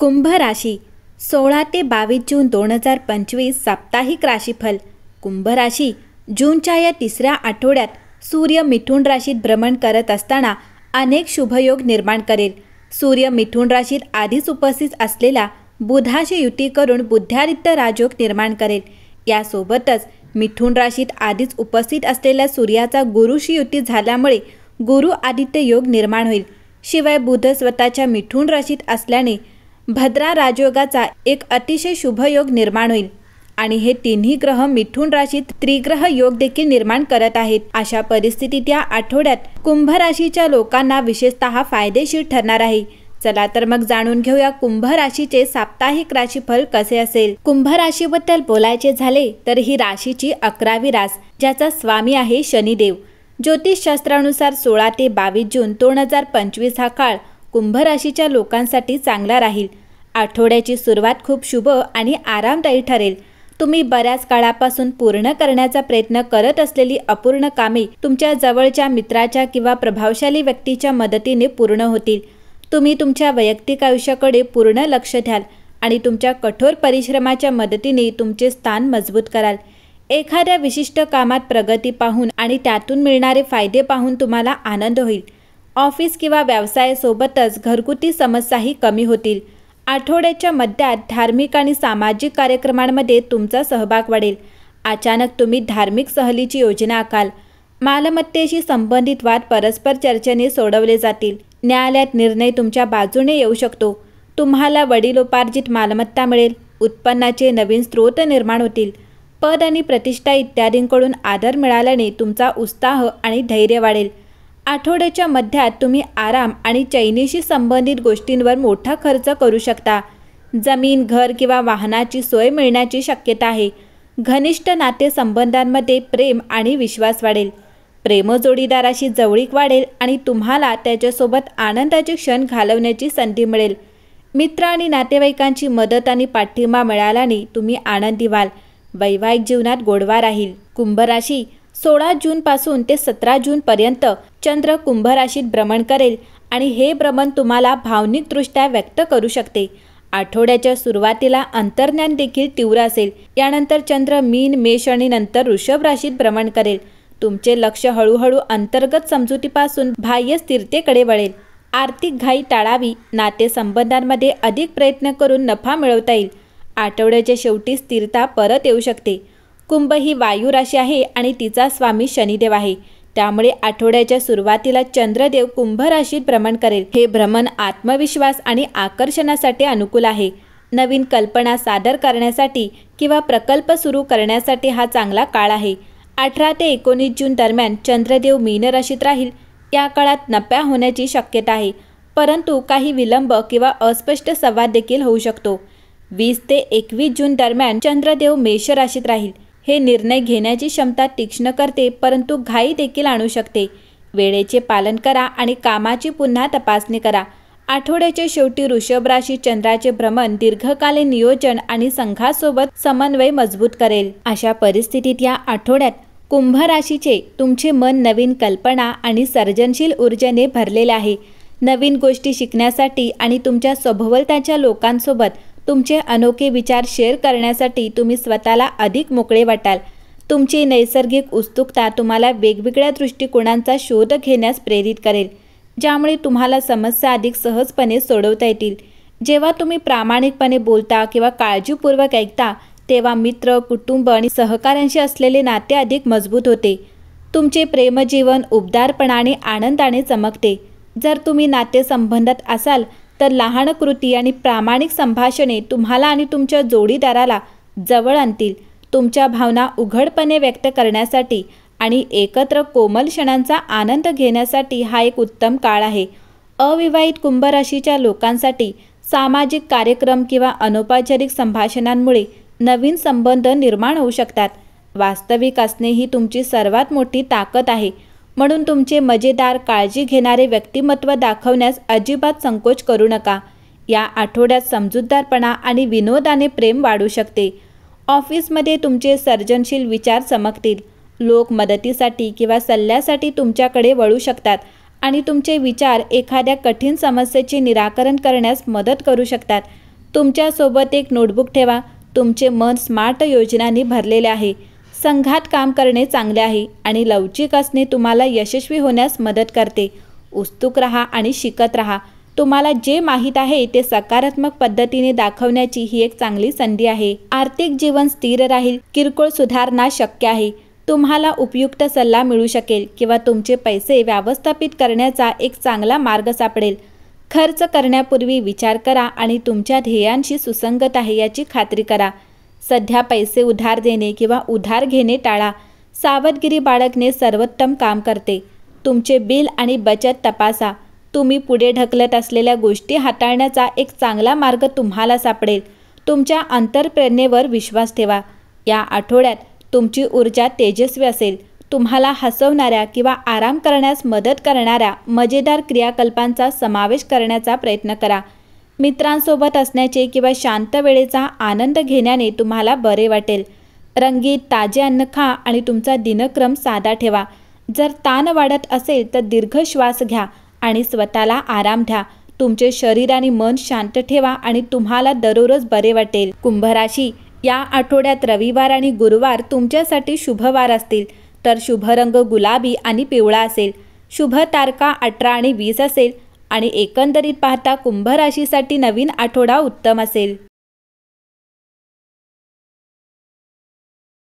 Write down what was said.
कुंभ राशी 16 ते 22 जून 2025 साप्ताहिक राशीफल। कुंभ राशी जूनच्या या तिसऱ्या आठवड्यात सूर्य मिथुन राशीत भ्रमण करत असताना अनेक शुभयोग निर्माण करेल। सूर्य मिथुन राशीत आधीच उपस्थित असलेला बुधाशी युती करून बुद्धादित्य राजयोग निर्माण करेल। यासोबतच मिथुन राशीत आधीच उपस्थित असलेल्या सूर्याचा गुरुशी युती झाल्यामुळे गुरु आदित्य योग निर्माण होईल। शिवाय बुध स्वतःच्या मिथुन राशीत असल्याने भद्रा राजयोगाचा एक अतिशय शुभ योग निर्माण होईल आणि हे तिन्ही ग्रह मिथुन राशीत त्रिग्रह योग देखील निर्माण करत आहेत। अशा परिस्थितीत या आठवड्यात कुंभ राशीच्या लोकांना विशेषतः फायदेशीर ठरणार आहे। चला तर मग जाणून घेऊया कुंभ राशीचे साप्ताहिक राशीफल कसे असेल। कुंभ राशीबद्दल बोलायचे झाले तर ही राशीची 11वी रास, ज्याचा स्वामी आहे शनिदेव। ज्योतिषशास्त्रानुसार 16 ते 22 जून 2025 हा काळ कुंभ राशीच्या लोकांसाठी चांगला राहील। आठवड्याची सुरुवात खूप शुभ आणि आरामदायी ठरेल। तुम्ही बऱ्याच काळापासून पूर्ण करण्याचा प्रयत्न करत असलेली अपूर्ण कामे तुमच्या जवळच्या मित्राच्या किंवा प्रभावशाली व्यक्तीच्या मदतीने पूर्ण होतील। तुम्ही तुमच्या वैयक्तिक आयुष्याकडे पूर्ण लक्ष द्याल आणि तुमच्या कठोर परिश्रमाच्या मदतीने तुमचे स्थान मजबूत कराल। एखाद्या विशिष्ट कामात प्रगती पाहून आणि त्यातून मिळणारे फायदे पाहून तुम्हाला आनंद होईल। ऑफिस किंवा व्यवसायासोबतच घरगुती समस्याही कमी होतील। आठवड्याच्या मध्यात धार्मिक आणि सामाजिक कार्यक्रमांमध्ये तुमचा सहभाग वाढेल। अचानक तुम्ही धार्मिक सहलीची योजना आखाल। मालमत्तेशी संबंधित वाद परस्पर चर्चेने सोडवले जातील। न्यायालयात निर्णय तुमच्या बाजूने येऊ शकतो। तुम्हाला वडिलोपार्जित मालमत्ता मिळेल। उत्पन्नाचे नवीन स्रोत निर्माण होतील। पद आणि प्रतिष्ठा इत्यादींकडून आदर मिळाल्याने तुमचा उत्साह आणि धैर्य वाढेल। आठवड्याच्या मध्यात तुम्ही आराम आणि चैनीशी संबंधित गोष्टींवर मोठा खर्च करू शकता। जमीन, घर किंवा वाहनाची सोय मिळण्याची शक्यता आहे। घनिष्ठ नातेसंबंधांमध्ये प्रेम आणि विश्वास वाढेल। प्रेम जोडीदाराशी जवळीक वाढेल आणि तुम्हाला त्याच्यासोबत आनंदाचे क्षण घालवण्याची संधी मिळेल। मित्र आणि नातेवाईकांची मदत आणि पाठिंबा मिळाल्याने तुम्ही आनंदी व्हाल। वैवाहिक जीवनात गोडवा राहील। कुंभ राशी 16 जूनपासून ते 17 जूनपर्यंत चंद्र कुंभ राशीत भ्रमण करेल आणि हे भ्रमण तुम्हाला भावनिकदृष्ट्या व्यक्त करू शकते। आठवड्याच्या सुरुवातीला अंतर्ज्ञान देखील तीव्र असेल। यानंतर चंद्र मीन, मेष आणि नंतर वृषभ राशीत भ्रमण करेल। तुमचे लक्ष हळूहळू अंतर्गत समजुतीपासून बाह्य स्थिरतेकडे वळेल। आर्थिक घाई टाळावी। नातेसंबंधांमध्ये अधिक प्रयत्न करून नफा मिळवता येईल। आठवड्याच्या शेवटी स्थिरता परत येऊ शकते। कुंभ ही वायू राशी आहे आणि तिचा स्वामी शनिदेव आहे। त्यामुळे आठवड्याच्या सुरुवातीला चंद्रदेव कुंभ राशीत भ्रमण करेल। हे भ्रमण आत्मविश्वास आणि आकर्षणासाठी अनुकूल आहे। नवीन कल्पना सादर करण्यासाठी किंवा प्रकल्प सुरू करण्यासाठी हा चांगला काळ आहे। 18 ते 19 जून दरम्यान चंद्रदेव मीन राशीत राहील। या काळात नफ्या होण्याची शक्यता आहे, परंतु काही विलंब किंवा अस्पष्ट संवाद देखील होऊ शकतो। 20 ते 21 जून दरम्यान चंद्रदेव मेष राशीत राहील। हे निर्णय घेण्याची क्षमता तीक्ष्ण करते, परंतु घाई देखील आणू शकते। वेळेचे पालन करा आणि कामाची पुन्हा तपासणी करा। आठवड्याच्या शेवटी वृषभ राशी चंद्राचे भ्रमण दीर्घकालीन नियोजन आणि संघासोबत समन्वय मजबूत करेल। अशा परिस्थितीत या आठवड्यात कुंभ राशीचे तुमचे मन नवीन कल्पना आणि सर्जनशील ऊर्जेने भरलेले आहे। नवीन गोष्टी शिकण्यासाठी आणि तुमच्या सभोवतालच्या लोकांसोबत तुमचे अनोखे विचार शेअर करण्यासाठी तुम्ही स्वतःला अधिक मोकळे वाटाल। तुमची नैसर्गिक उत्सुकता तुम्हाला वेगवेगळ्या दृष्टिकोनांचा शोध घेण्यास प्रेरित करेल, ज्यामुळे तुम्हाला समस्या अधिक सहजपणे सोडवता येतील। जेव्हा तुम्ही प्रामाणिकपणे बोलता किंवा काळजीपूर्वक ऐकता, तेव्हा मित्र, कुटुंब आणि सहकाऱ्यांशी असलेले नाते अधिक मजबूत होते। तुमचे प्रेमजीवन उबदारपणा आणि आनंदाने चमकते। जर तुम्ही नातेसंबंधात असाल तर लहान कृती आणि प्रामाणिक संभाषणे तुम्हाला आणि तुमच्या जोडीदाराला जवळ आणतील। तुमच्या भावना उघडपणे व्यक्त करण्यासाठी आणि एकत्र कोमल क्षणांचा आनंद घेण्यासाठी हा एक उत्तम काळ आहे। अविवाहित कुंभ राशीच्या लोकांसाठी सामाजिक कार्यक्रम किंवा अनौपचारिक संभाषणांमुळे नवीन संबंध निर्माण होऊ शकतात। वास्तविक असणे ही तुमची सर्वात मोठी ताकद आहे, म्हणून तुमचे मजेदार, काळजी घेणारे व्यक्तिमत्व दाखवण्यास अजिबात संकोच करू नका। या आठवड्यात समजूतदारपणा आणि विनोदाने प्रेम वाढू शकते। ऑफिसमध्ये तुमचे सर्जनशील विचार चमकतील। लोक मदतीसाठी किंवा सल्ल्यासाठी तुमच्याकडे वळू शकतात आणि तुमचे विचार एखाद्या कठीण समस्येचे निराकरण करण्यास मदत करू शकतात। तुमच्यासोबत एक नोटबुक ठेवा. तुमचे मन स्मार्ट योजनांनी भरलेले आहे. संघात काम करणे चांगले आहे आणि लवचिक असणे तुम्हाला यशस्वी होण्यास मदत करते. उत्सुक राहा आणि शिकत राहा. तुम्हाला जे माहीत आहे ते सकारात्मक पद्धतीने दाखवण्याची ही एक चांगली संधी आहे. आर्थिक जीवन स्थिर राहील. किरकोळ सुधारणा शक्य आहे. तुम्हाला उपयुक्त सल्ला मिळू शकेल किंवा तुमचे पैसे व्यवस्थापित करण्याचा एक चांगला मार्ग सापडेल. खर्च करण्यापूर्वी विचार करा आणि तुमच्या ध्येयांशी सुसंगत आहे याची खात्री करा. सध्या पैसे उधार देणे किंवा उधार घेणे टाळा. सावधगिरी बाळगणे सर्वोत्तम काम करते. तुमचे बिल आणि बचत तपासा. तुम्ही पुढे ढकलत असलेल्या गोष्टी हाताळण्याचा एक चांगला मार्ग तुम्हाला सापडेल. तुमच्या अंतर्प्रेरणेवर विश्वास ठेवा. या आठवड्यात तुमची ऊर्जा तेजस्वी असेल. तुम्हाला हसवणाऱ्या किंवा आराम करण्यास मदत करणाऱ्या मजेदार क्रियाकल्पांचा समावेश करण्याचा प्रयत्न करा. मित्रांसोबत असण्याचे किंवा शांत वेळेचा आनंद घेण्याने तुम्हाला बरे वाटेल. रंगीत ताजे अन्न खा आणि तुमचा दिनक्रम साधा ठेवा. जर ताण वाढत असेल तर दीर्घ श्वास घ्या आणि स्वतःला आराम द्या. तुमचे शरीर आणि मन शांत ठेवा आणि तुम्हाला दररोज बरे वाटेल. कुंभ राशी, या आठवड्यात रविवार आणि गुरुवार तुमच्यासाठी शुभवार असतील, तर शुभ रंग गुलाबी आणि पिवळा असेल. शुभ तारखा 18 आणि 20 असेल आणि एकंदरीत पाहता कुंभ राशीसाठी नवीन आठवडा उत्तम असेल.